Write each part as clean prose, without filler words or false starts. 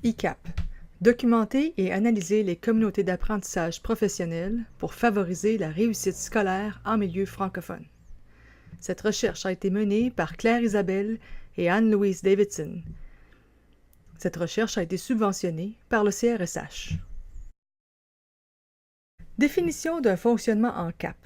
ICAP. Documenter et analyser les communautés d'apprentissage professionnelles pour favoriser la réussite scolaire en milieu francophone. Cette recherche a été menée par Claire Isabelle et Anne-Louise Davidson. Cette recherche a été subventionnée par le CRSH. Définition d'un fonctionnement en CAP.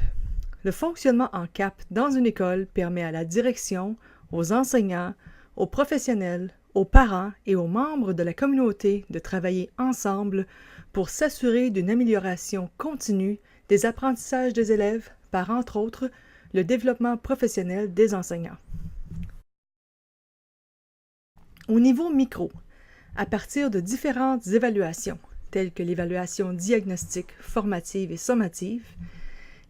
Le fonctionnement en CAP dans une école permet à la direction, aux enseignants, aux professionnels, aux parents et aux membres de la communauté de travailler ensemble pour s'assurer d'une amélioration continue des apprentissages des élèves par, entre autres, le développement professionnel des enseignants. Au niveau micro, à partir de différentes évaluations, telles que l'évaluation diagnostique, formative et sommative,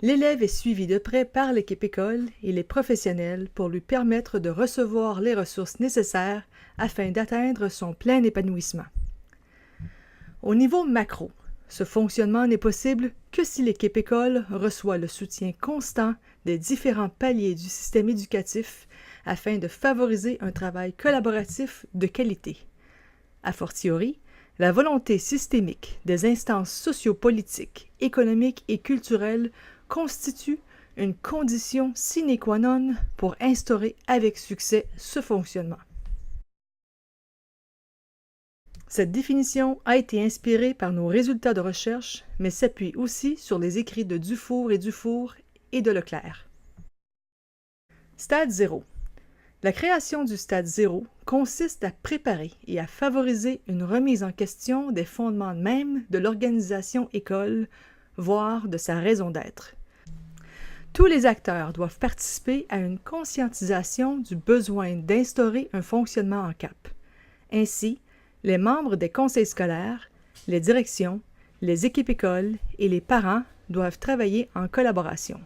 l'élève est suivi de près par l'équipe école et les professionnels pour lui permettre de recevoir les ressources nécessaires afin d'atteindre son plein épanouissement. Au niveau macro, ce fonctionnement n'est possible que si l'équipe école reçoit le soutien constant des différents paliers du système éducatif afin de favoriser un travail collaboratif de qualité. A fortiori, la volonté systémique des instances sociopolitiques, économiques et culturelles constitue une condition sine qua non pour instaurer avec succès ce fonctionnement. Cette définition a été inspirée par nos résultats de recherche, mais s'appuie aussi sur les écrits de Dufour et de Leclerc. Stade 0. La création du stade 0 consiste à préparer et à favoriser une remise en question des fondements mêmes de l'organisation école, voire de sa raison d'être. Tous les acteurs doivent participer à une conscientisation du besoin d'instaurer un fonctionnement en CAP. Ainsi, les membres des conseils scolaires, les directions, les équipes écoles et les parents doivent travailler en collaboration.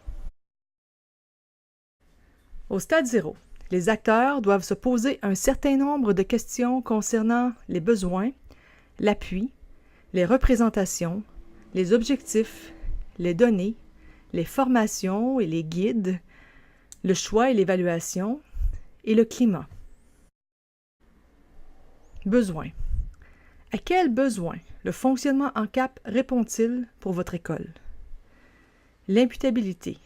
Au stade 0, les acteurs doivent se poser un certain nombre de questions concernant les besoins, l'appui, les représentations, les objectifs, les données, les formations et les guides, le choix et l'évaluation, et le climat. Besoins. À quels besoins le fonctionnement en CAP répond-il pour votre école? L'imputabilité,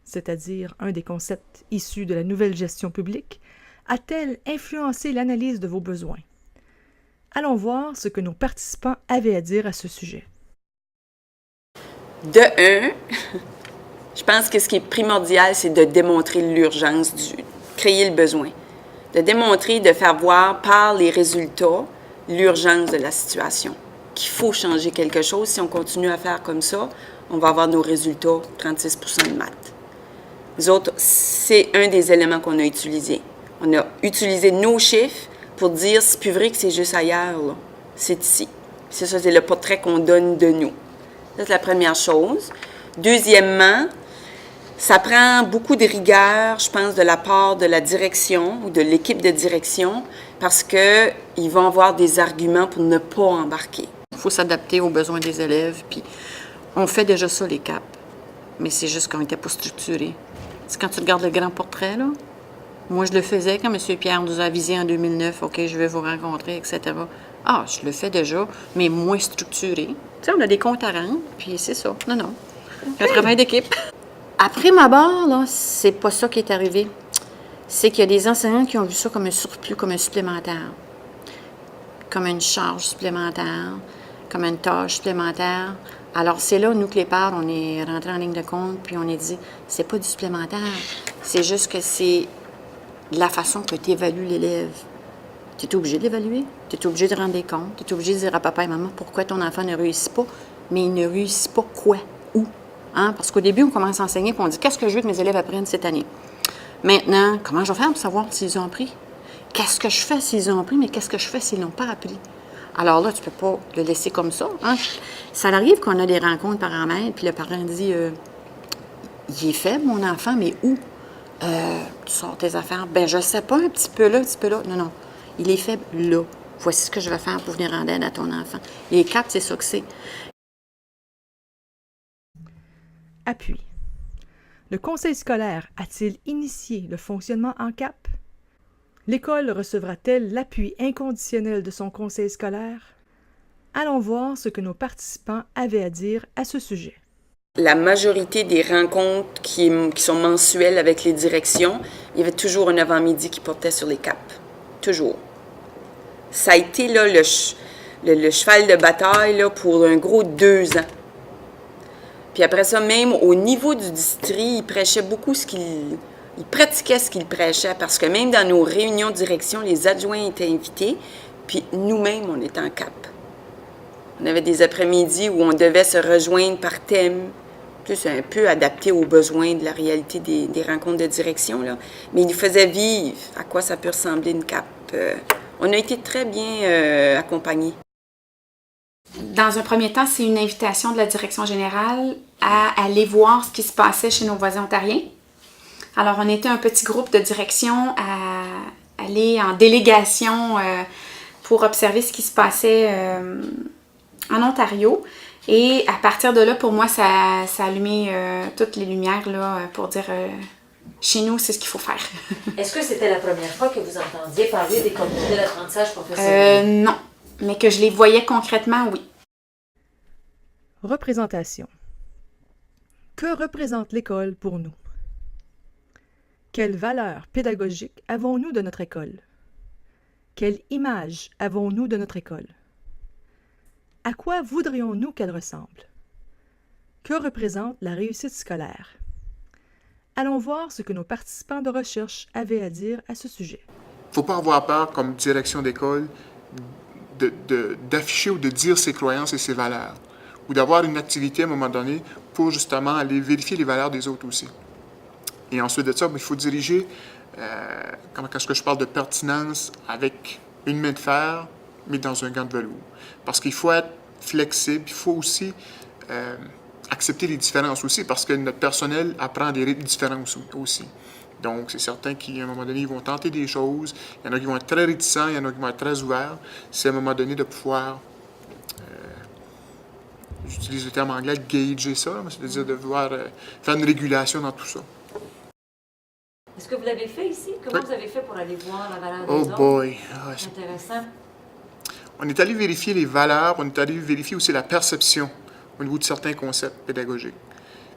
c'est-à-dire un des concepts issus de la nouvelle gestion publique, a-t-elle influencé l'analyse de vos besoins? Allons voir ce que nos participants avaient à dire à ce sujet. De un, je pense que ce qui est primordial, c'est de démontrer l'urgence, créer le besoin. De démontrer, de faire voir par les résultats l'urgence de la situation. Qu'il faut changer quelque chose. Si on continue à faire comme ça, on va avoir nos résultats, 36% de maths. Nous autres, c'est un des éléments qu'on a utilisé. On a utilisé nos chiffres pour dire, c'est plus vrai que c'est juste ailleurs, là. C'est ici. C'est ça, c'est le portrait qu'on donne de nous. Ça, c'est la première chose. Deuxièmement, ça prend beaucoup de rigueur, je pense, de la part de la direction ou de l'équipe de direction parce qu'ils vont avoir des arguments pour ne pas embarquer. Il faut s'adapter aux besoins des élèves, puis on fait déjà ça, les CAP, mais c'est juste qu'on n'était pas structuré. C'est quand tu regardes le grand portrait, là, moi je le faisais quand M. Pierre nous a avisé en 2009, « OK, je vais vous rencontrer, etc. » Ah, je le fais déjà, mais moins structuré. Tu sais, on a des comptes à rendre, puis c'est ça. Non. Un travail d'équipe. Après ma barre, là, c'est pas ça qui est arrivé. C'est qu'il y a des enseignants qui ont vu ça comme un surplus, comme un supplémentaire. Comme une charge supplémentaire, comme une tâche supplémentaire. Alors, c'est là, nous, que les parents, on est rentrés en ligne de compte, puis on est dit, c'est pas du supplémentaire. C'est juste que c'est la façon que tu évalues l'élève. Tu es obligé de l'évaluer, tu es obligé de rendre des comptes, tu es obligé de dire à papa et maman pourquoi ton enfant ne réussit pas, mais il ne réussit pas quoi, où. Hein? Parce qu'au début, on commence à enseigner, puis on dit, qu'est-ce que je veux que mes élèves apprennent cette année? Maintenant, comment je vais faire pour savoir s'ils ont appris? Qu'est-ce que je fais s'ils ont appris, mais qu'est-ce que je fais s'ils n'ont pas appris? Alors là, tu ne peux pas le laisser comme ça. Hein? Ça arrive qu'on a des rencontres parents-mères, puis le parent dit, il est faible, mon enfant, mais où? Tu sors tes affaires. Ben, je sais pas, un petit peu là, un petit peu là. Non. Il est faible là. Voici ce que je vais faire pour venir en aide à ton enfant. Les CAP, c'est ça que c'est. Appui. Le conseil scolaire a-t-il initié le fonctionnement en CAP? L'école recevra-t-elle l'appui inconditionnel de son conseil scolaire? Allons voir ce que nos participants avaient à dire à ce sujet. La majorité des rencontres qui sont mensuelles avec les directions, il y avait toujours un avant-midi qui portait sur les CAP. Toujours. Ça a été là, le cheval de bataille là, pour un gros 2 ans. Puis après ça, même au niveau du district, il prêchait beaucoup il pratiquait ce qu'il prêchait, parce que même dans nos réunions de direction, les adjoints étaient invités, puis nous-mêmes, on était en CAP. On avait des après-midi où on devait se rejoindre par thème, plus un peu adapté aux besoins de la réalité des rencontres de direction, là. Mais il nous faisait vivre à quoi ça peut ressembler une CAP. On a été très bien accompagnés. Dans un premier temps, c'est une invitation de la direction générale à aller voir ce qui se passait chez nos voisins ontariens. Alors, on était un petit groupe de direction à aller en délégation pour observer ce qui se passait en Ontario. Et à partir de là, pour moi, ça a allumé toutes les lumières là, pour dire chez nous, c'est ce qu'il faut faire. Est-ce que c'était la première fois que vous entendiez parler des communautés d'apprentissage professionnel? Non, mais que je les voyais concrètement, oui. Représentation. Que représente l'école pour nous? Quelle valeur pédagogique avons-nous de notre école? Quelle image avons-nous de notre école? À quoi voudrions-nous qu'elle ressemble? Que représente la réussite scolaire? Allons voir ce que nos participants de recherche avaient à dire à ce sujet. Il ne faut pas avoir peur, comme direction d'école, d'afficher ou de dire ses croyances et ses valeurs, ou d'avoir une activité à un moment donné pour justement aller vérifier les valeurs des autres aussi. Et ensuite de ça, il faut diriger, quand je parle de pertinence, avec une main de fer, mais dans un gant de velours. Parce qu'il faut être flexible, il faut aussi accepter les différences aussi, parce que notre personnel apprend des rythmes différents aussi. Donc, c'est certain qu'à un moment donné, ils vont tenter des choses. Il y en a qui vont être très réticents, il y en a qui vont être très ouverts. C'est à un moment donné de pouvoir, j'utilise le terme anglais, gager ça, c'est-à-dire de pouvoir faire une régulation dans tout ça. Est-ce que vous l'avez fait ici? Comment vous avez fait pour aller voir la valeur des Oh autres? boy! C'est intéressant. On est allé vérifier les valeurs, on est allé vérifier aussi la perception au niveau de certains concepts pédagogiques.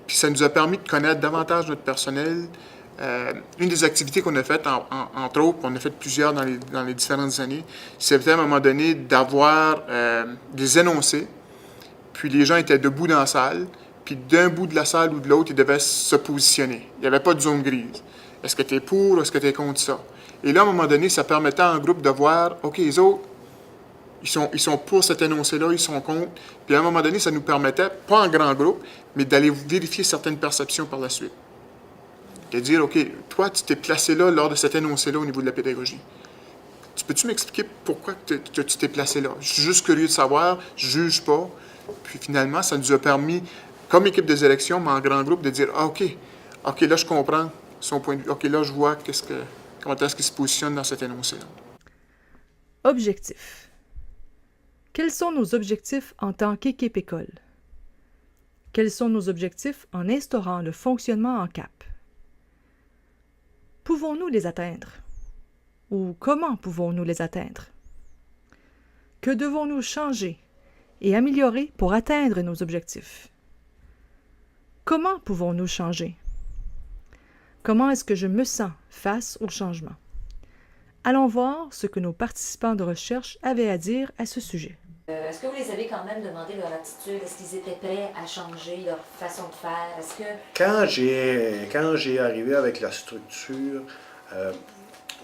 Puis ça nous a permis de connaître davantage notre personnel. Une des activités qu'on a faites, entre autres, on a fait plusieurs dans les différentes années, c'était à un moment donné d'avoir des énoncés, puis les gens étaient debout dans la salle, puis d'un bout de la salle ou de l'autre, ils devaient se positionner. Il n'y avait pas de zone grise. Est-ce que tu es pour ou est-ce que tu es contre ça? Et là, à un moment donné, ça permettait en groupe de voir, OK, les autres, ils sont pour cet énoncé-là, ils sont contre. Puis à un moment donné, ça nous permettait, pas en grand groupe, mais d'aller vérifier certaines perceptions par la suite. De dire, OK, toi, tu t'es placé là lors de cet énoncé-là au niveau de la pédagogie. Peux-tu m'expliquer pourquoi tu t'es placé là? Je suis juste curieux de savoir, je juge pas. Puis finalement, ça nous a permis, comme équipe de direction, mais en grand groupe, de dire, OK, là, je comprends son point de vue. OK, là, je vois comment est-ce qu'il se positionne dans cet énoncé-là. Objectifs. Quels sont nos objectifs en tant qu'équipe école? Quels sont nos objectifs en instaurant le fonctionnement en CAP? Pouvons-nous les atteindre? Ou comment pouvons-nous les atteindre? Que devons-nous changer et améliorer pour atteindre nos objectifs? Comment pouvons-nous changer? Comment est-ce que je me sens face au changement? Allons voir ce que nos participants de recherche avaient à dire à ce sujet. Est-ce que vous les avez quand même demandé leur attitude? Est-ce qu'ils étaient prêts à changer leur façon de faire? Est-ce que... Quand j'ai arrivé avec la structure,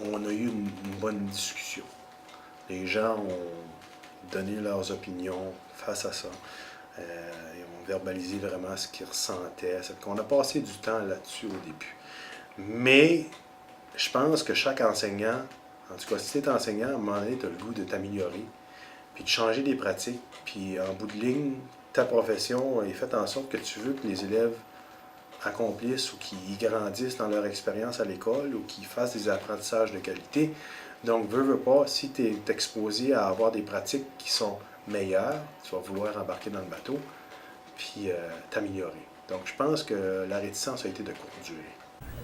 on a eu une bonne discussion. Les gens ont donné leurs opinions face à ça. Ils ont verbalisé vraiment ce qu'ils ressentaient. On a passé du temps là-dessus au début. Mais je pense que chaque enseignant, en tout cas si tu es enseignant, à un moment donné, tu as le goût de t'améliorer, puis de changer des pratiques. Puis en bout de ligne, ta profession est faite en sorte que tu veux que les élèves accomplissent ou qu'ils grandissent dans leur expérience à l'école ou qu'ils fassent des apprentissages de qualité. Donc, veux pas, si tu es exposé à avoir des pratiques qui sont meilleures, tu vas vouloir embarquer dans le bateau, puis t'améliorer. Donc, je pense que la réticence a été de courte durée.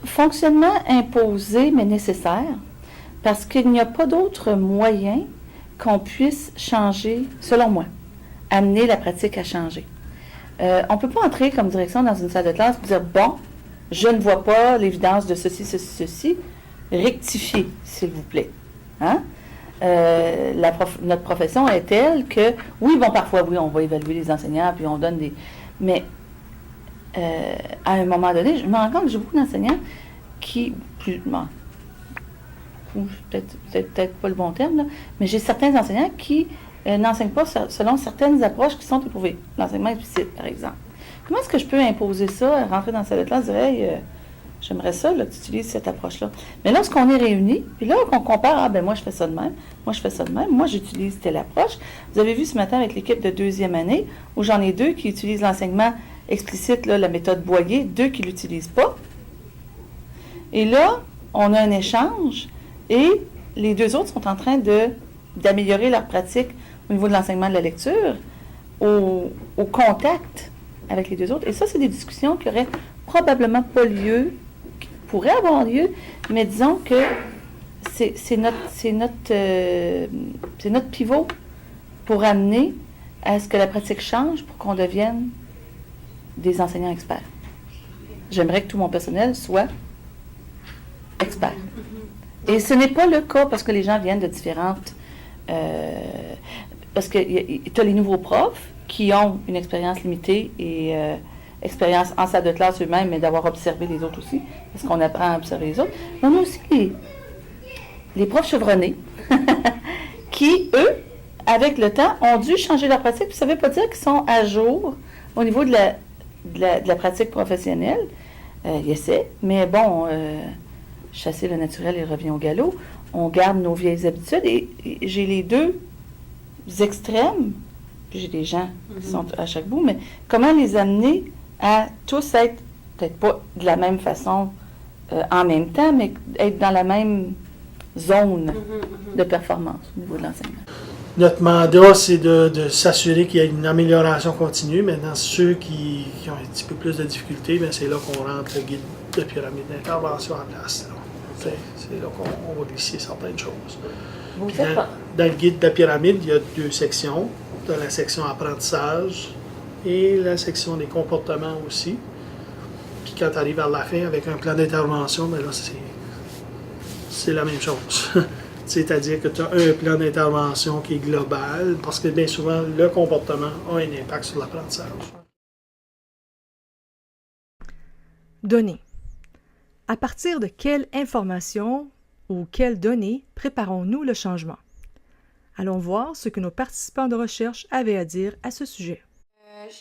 Fonctionnement imposé, mais nécessaire. Parce qu'il n'y a pas d'autre moyen qu'on puisse changer, selon moi, amener la pratique à changer. On ne peut pas entrer comme direction dans une salle de classe et dire, bon, je ne vois pas l'évidence de ceci, ceci, ceci, rectifiez, s'il vous plaît. Hein? Notre profession est telle que, oui, bon, parfois, oui, on va évaluer les enseignants, puis on donne des... Mais à un moment donné, je me rends compte que j'ai beaucoup d'enseignants qui... peut-être pas le bon terme, là, mais j'ai certains enseignants qui n'enseignent pas selon certaines approches qui sont éprouvées. L'enseignement explicite, par exemple. Comment est-ce que je peux imposer ça, rentrer dans cette classe, dire, hey, j'aimerais ça, là, que tu utilises cette approche-là. Mais lorsqu'on est réunis, puis là, qu'on compare, moi, je fais ça de même, moi, je fais ça de même, moi, j'utilise telle approche. Vous avez vu ce matin avec l'équipe de 2e année, où j'en ai 2 qui utilisent l'enseignement explicite, là, la méthode Boyer, 2 qui ne l'utilisent pas. Et là, on a un échange, et les 2 autres sont en train d'améliorer leur pratique au niveau de l'enseignement de la lecture, au contact avec les 2 autres. Et ça, c'est des discussions qui n'auraient probablement pas lieu, qui pourraient avoir lieu, mais disons que c'est notre pivot pour amener à ce que la pratique change pour qu'on devienne des enseignants experts. J'aimerais que tout mon personnel soit expert. Et ce n'est pas le cas parce que les gens viennent de différentes... parce que tu as les nouveaux profs qui ont une expérience limitée et expérience en salle de classe eux-mêmes, mais d'avoir observé les autres aussi, parce qu'on apprend à observer les autres. Mais on a aussi les profs chevronnés qui, eux, avec le temps, ont dû changer leur pratique. Puis ça ne veut pas dire qu'ils sont à jour au niveau de la pratique professionnelle. Ils essaient, mais bon, chasser le naturel, il revient au galop. On garde nos vieilles habitudes et j'ai les 2 extrêmes. Puis j'ai des gens qui sont à chaque bout, mais comment les amener à tous être, peut-être pas de la même façon en même temps, mais être dans la même zone de performance au niveau de l'enseignement. Notre mandat, c'est de s'assurer qu'il y a une amélioration continue. Maintenant, ceux qui ont un petit peu plus de difficultés, bien, c'est là qu'on rentre le guide de pyramide d'intervention en place. C'est là qu'on va glisser certaines choses. Dans le guide de la pyramide, il y a 2 sections. Tu as la section apprentissage et la section des comportements aussi. Puis quand tu arrives vers la fin avec un plan d'intervention, bien là, c'est la même chose. C'est-à-dire que tu as un plan d'intervention qui est global, parce que bien souvent, le comportement a un impact sur l'apprentissage. Données. À partir de quelle information ou quelles données préparons-nous le changement? Allons voir ce que nos participants de recherche avaient à dire à ce sujet.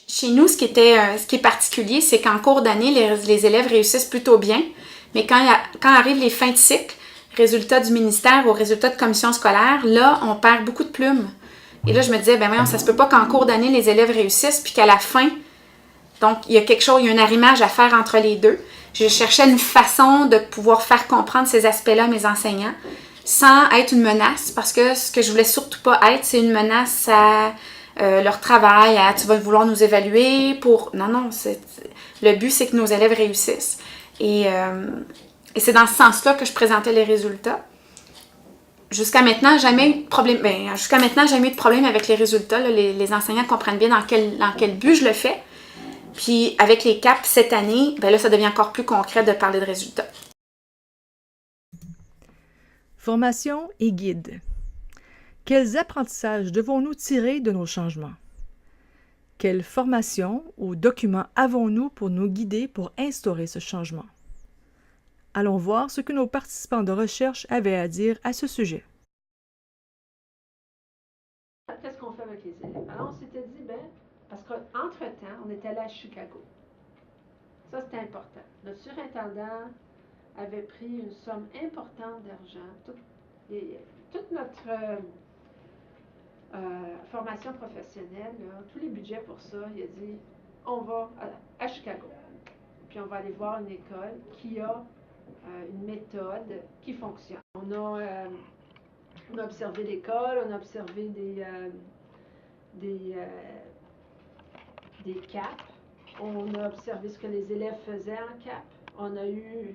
Chez nous, ce qui est particulier, c'est qu'en cours d'année, les élèves réussissent plutôt bien, mais quand arrivent les fins de cycle, résultats du ministère ou résultats de commission scolaire, là, on perd beaucoup de plumes. Et là, je me disais, ben voyons, ça se peut pas qu'en cours d'année, les élèves réussissent, puis qu'à la fin, donc, il y a un arrimage à faire entre les 2. Je cherchais une façon de pouvoir faire comprendre ces aspects-là à mes enseignants, sans être une menace, parce que ce que je voulais surtout pas être, c'est une menace à leur travail, à tu vas vouloir nous évaluer pour... Non, le but, c'est que nos élèves réussissent. Et c'est dans ce sens-là que je présentais les résultats. Jusqu'à maintenant, jamais eu de problème. Jamais eu de problème avec les résultats. Là, les enseignants comprennent bien dans quel but je le fais. Puis avec les CAP cette année, ben là, ça devient encore plus concret de parler de résultats. Formation et guide. Quels apprentissages devons-nous tirer de nos changements? Quelle formation ou documents avons-nous pour nous guider pour instaurer ce changement? Allons voir ce que nos participants de recherche avaient à dire à ce sujet. Qu'est-ce qu'on fait avec les élèves? Alors, on s'était dit, parce qu'entre-temps, on était allé à Chicago. Ça, c'était important. Notre surintendant avait pris une somme importante d'argent. Toute notre formation professionnelle, là, tous les budgets pour ça, il a dit, on va à Chicago. Puis on va aller voir une école qui a une méthode qui fonctionne. On a observé l'école, on a observé des CAP, on a observé ce que les élèves faisaient en CAP, on a eu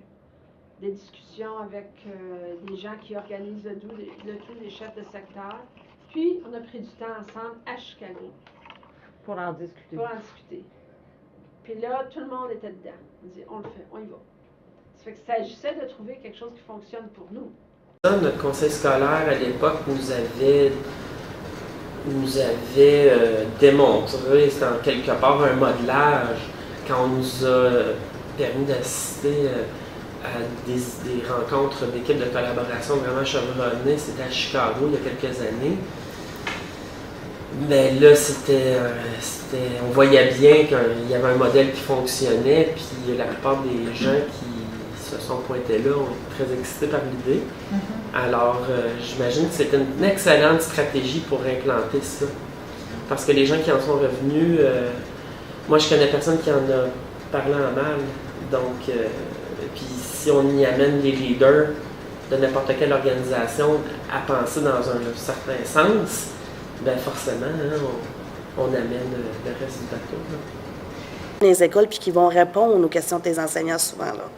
des discussions avec des gens qui organisent le tout, des chefs de secteur. Puis, on a pris du temps ensemble à Chicago. Pour en discuter. Puis là, tout le monde était dedans. On dit, on le fait, on y va. Ça fait qu'il s'agissait de trouver quelque chose qui fonctionne pour nous. Notre conseil scolaire, à l'époque, nous avait démontré, c'était en quelque part un modelage, quand on nous a permis d'assister à des rencontres d'équipes de collaboration vraiment chevronnées. C'était à Chicago il y a quelques années. Mais là, on voyait bien qu'il y avait un modèle qui fonctionnait, puis la plupart des gens qui se sont pointés là ont été très excités par l'idée. Alors, j'imagine que c'est une excellente stratégie pour implanter ça. Parce que les gens qui en sont revenus, moi je connais personne qui en a parlé en mal. Donc, puis si on y amène les leaders de n'importe quelle organisation à penser dans un certain sens, bien forcément, hein, on amène le reste du bateau. Là. Les écoles, puis qui vont répondre aux questions des enseignants souvent, là,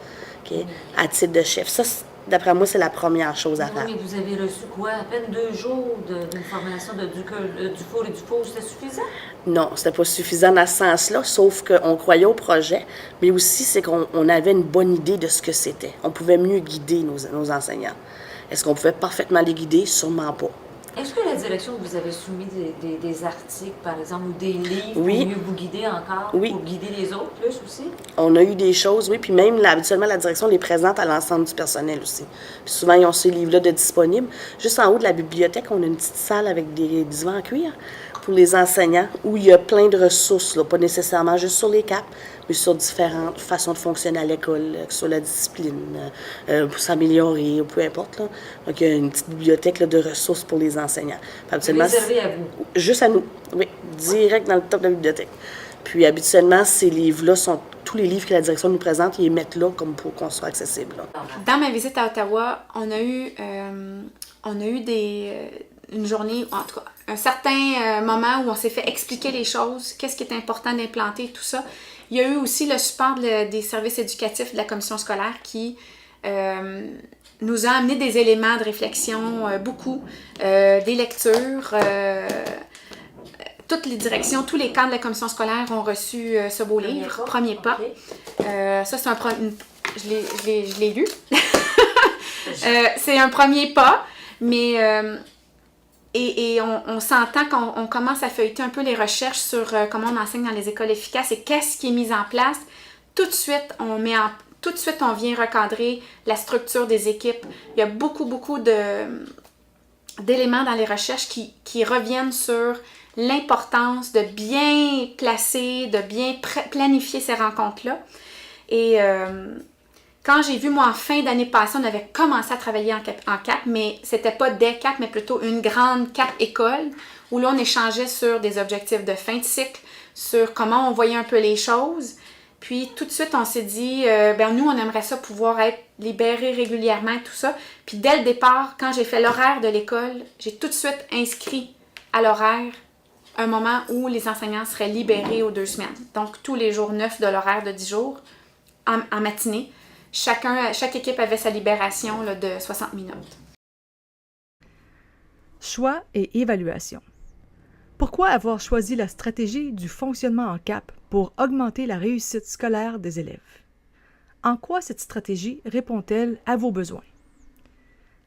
okay, à titre de chef. Ça, d'après moi, c'est la première chose à faire. Oui, mais vous avez reçu quoi? À peine 2 jours d'une formation de Dufour et Dufour, c'était suffisant? Non, c'était pas suffisant dans ce sens-là, sauf qu'on croyait au projet, mais aussi c'est qu'on avait une bonne idée de ce que c'était. On pouvait mieux guider nos enseignants. Est-ce qu'on pouvait parfaitement les guider? Sûrement pas. Est-ce que la direction vous avez soumis des articles, par exemple, ou des livres oui. pour mieux vous guider encore, oui. pour guider les autres plus aussi? On a eu des choses, oui, puis même habituellement la direction les présente à l'ensemble du personnel aussi. Puis souvent, ils ont ces livres-là de disponibles. Juste en haut de la bibliothèque, on a une petite salle avec des divans en cuir pour les enseignants où il y a plein de ressources, là, pas nécessairement juste sur les CAP, mais sur différentes façons de fonctionner à l'école, sur la discipline, pour s'améliorer, peu importe. Là. Donc, il y a une petite bibliothèque là, de ressources pour les enseignants. Réservé à vous? Juste à nous, oui, direct dans le top de la bibliothèque. Puis, habituellement, ces livres-là sont tous les livres que la direction nous présente, ils les mettent là comme pour qu'on soit accessible. Là. Dans ma visite à Ottawa, on a eu une journée, en tout cas, un certain moment où on s'est fait expliquer les choses, qu'est-ce qui est important d'implanter, tout ça. Il y a eu aussi le support des services éducatifs de la commission scolaire qui nous a amené des éléments de réflexion, beaucoup, des lectures. Toutes les directions, tous les cadres de la commission scolaire ont reçu ce beau livre, Premier pas. Okay. Ça, c'est je l'ai lu. C'est un premier pas, mais... Et on s'entend qu'on commence à feuilleter un peu les recherches sur comment on enseigne dans les écoles efficaces et qu'est-ce qui est mis en place. Tout de suite, on vient recadrer la structure des équipes. Il y a beaucoup d'éléments dans les recherches qui reviennent sur l'importance de bien placer, de bien planifier ces rencontres-là. Et quand j'ai vu, moi, en fin d'année passée, on avait commencé à travailler en CAP, mais c'était pas des CAP, mais plutôt une grande CAP école, où là, on échangeait sur des objectifs de fin de cycle, sur comment on voyait un peu les choses. Puis, tout de suite, on s'est dit, nous, on aimerait ça pouvoir être libérés régulièrement et tout ça. Puis, dès le départ, quand j'ai fait l'horaire de l'école, j'ai tout de suite inscrit à l'horaire un moment où les enseignants seraient libérés aux 2 semaines. Donc, tous les jours 9 de l'horaire de 10 jours, en matinée. Chaque équipe avait sa libération là, de 60 minutes. Choix et évaluation. Pourquoi avoir choisi la stratégie du fonctionnement en CAP pour augmenter la réussite scolaire des élèves? En quoi cette stratégie répond-elle à vos besoins?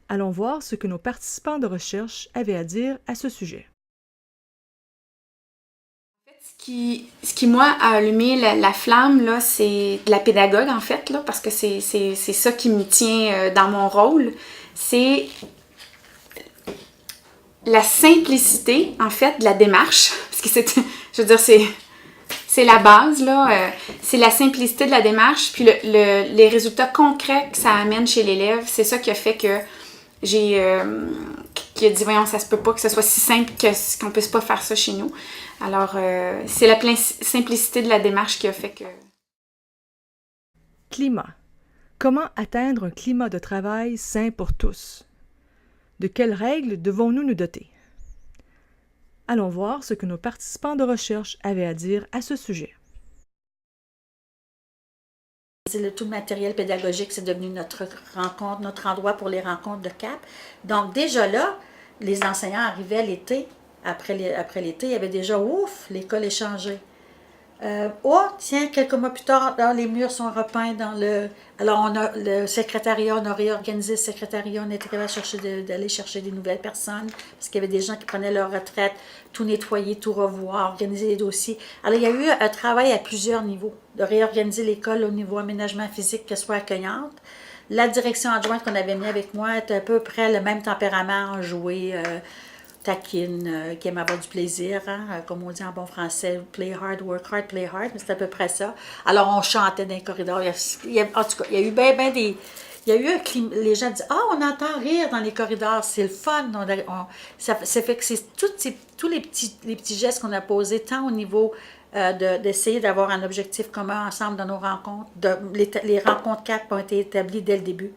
Allons voir ce que nos participants de recherche avaient à dire à ce sujet. Ce qui moi, a allumé la flamme, là, c'est de la pédagogue, en fait, là, parce que c'est ça qui me tient dans mon rôle. C'est la simplicité, en fait, de la démarche. Parce que c'est la base, là. C'est la simplicité de la démarche, puis les résultats concrets que ça amène chez l'élève, c'est ça qui a fait que qui a dit, voyons, ça se peut pas que ce soit si simple qu'on puisse pas faire ça chez nous. Alors, c'est la simplicité de la démarche qui a fait que... Climat. Comment atteindre un climat de travail sain pour tous? De quelles règles devons-nous nous doter? Allons voir ce que nos participants de recherche avaient à dire à ce sujet. Tout le matériel pédagogique, c'est devenu notre rencontre, notre endroit pour les rencontres de CAP. Donc déjà là, les enseignants arrivaient l'été. Après l'été, il y avait déjà, ouf, l'école est changée. Oh, tiens, quelques mois plus tard, les murs sont repeints dans le... Alors, le secrétariat, on a réorganisé le secrétariat, on était capable d'aller chercher des nouvelles personnes, parce qu'il y avait des gens qui prenaient leur retraite, tout nettoyer, tout revoir, organiser les dossiers. Alors, il y a eu un travail à plusieurs niveaux, de réorganiser l'école au niveau aménagement physique, qu'elle soit accueillante. La direction adjointe qu'on avait mis avec moi était à peu près le même tempérament, enjoué, taquine, qui aime avoir du plaisir, hein, comme on dit en bon français, play hard, work hard, play hard, mais c'est à peu près ça. Alors, on chantait dans les corridors. En tout cas, il y a eu bien des... Il y a eu un climat, les gens disent « Ah, on entend rire dans les corridors, c'est le fun! » Ça fait que c'est tous les petits gestes qu'on a posés, tant au niveau d'essayer d'avoir un objectif commun ensemble dans nos rencontres. Les rencontres CAP ont été établies dès le début.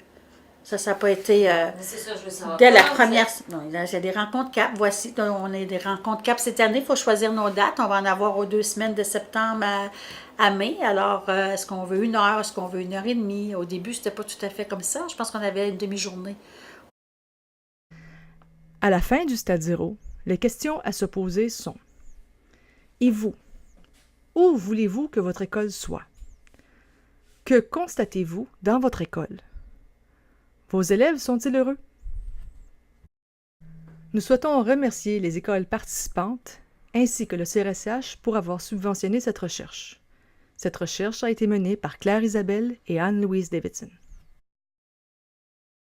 Ça n'a pas été... c'est ça, je veux savoir. Dès la première... Non, il y a des rencontres CAP. Voici, on a des rencontres CAP cette année. Il faut choisir nos dates. On va en avoir aux 2 semaines de septembre à mai. Alors, est-ce qu'on veut 1 heure? Est-ce qu'on veut 1h30? Au début, c'était pas tout à fait comme ça. Je pense qu'on avait une demi-journée. À la fin du stade 0, les questions à se poser sont: et vous? Où voulez-vous que votre école soit? Que constatez-vous dans votre école? Vos élèves sont-ils heureux? Nous souhaitons remercier les écoles participantes ainsi que le CRSH pour avoir subventionné cette recherche. Cette recherche a été menée par Claire Isabelle et Anne-Louise Davidson.